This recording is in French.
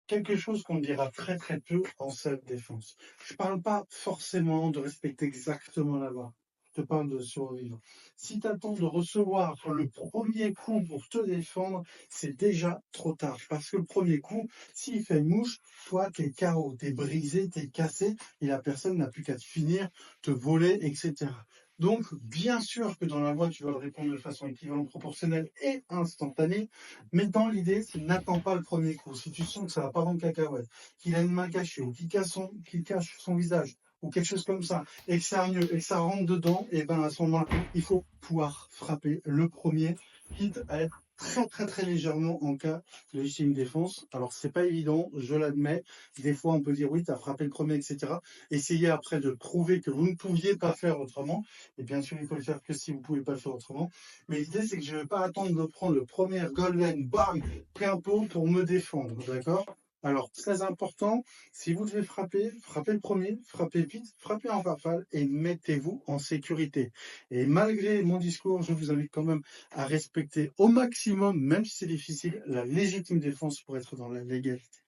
quelque chose qu'on dira très très peu en self-défense. Je parle pas forcément de respecter exactement la loi. Je te parle de survivre. Si tu attends de recevoir le premier coup pour te défendre, c'est déjà trop tard. Parce que le premier coup, s'il fait mouche, toi, t'es KO, t'es brisé, t'es cassé, et la personne n'a plus qu'à te finir, te voler, etc. Donc, bien sûr que dans la loi, tu vas le répondre de façon équivalente, proportionnelle et instantanée, mais dans l'idée, c'est n'attends pas le premier coup. Si tu sens que ça va pas dans le cacahuète, qu'il a une main cachée, ou qu'il cache son visage, ou quelque chose comme ça, et que c'est sérieux, et que ça rentre dedans, et ben à ce moment-là, il faut pouvoir frapper le premier, quitte à être très très très légèrement en cas de légitime défense. Alors c'est pas évident, je l'admets. Des fois on peut dire oui, tu as frappé le premier, etc. Essayez après de prouver que vous ne pouviez pas faire autrement. Et bien sûr, il faut le faire que si vous pouvez pas le faire autrement. Mais l'idée, c'est que je ne vais pas attendre de prendre le premier golden, bam, plein pot pour me défendre, d'accord? Alors, très important, si vous devez frapper, frappez le premier, frappez vite, frappez en rafale et mettez-vous en sécurité. Et malgré mon discours, je vous invite quand même à respecter au maximum, même si c'est difficile, la légitime défense pour être dans la légalité.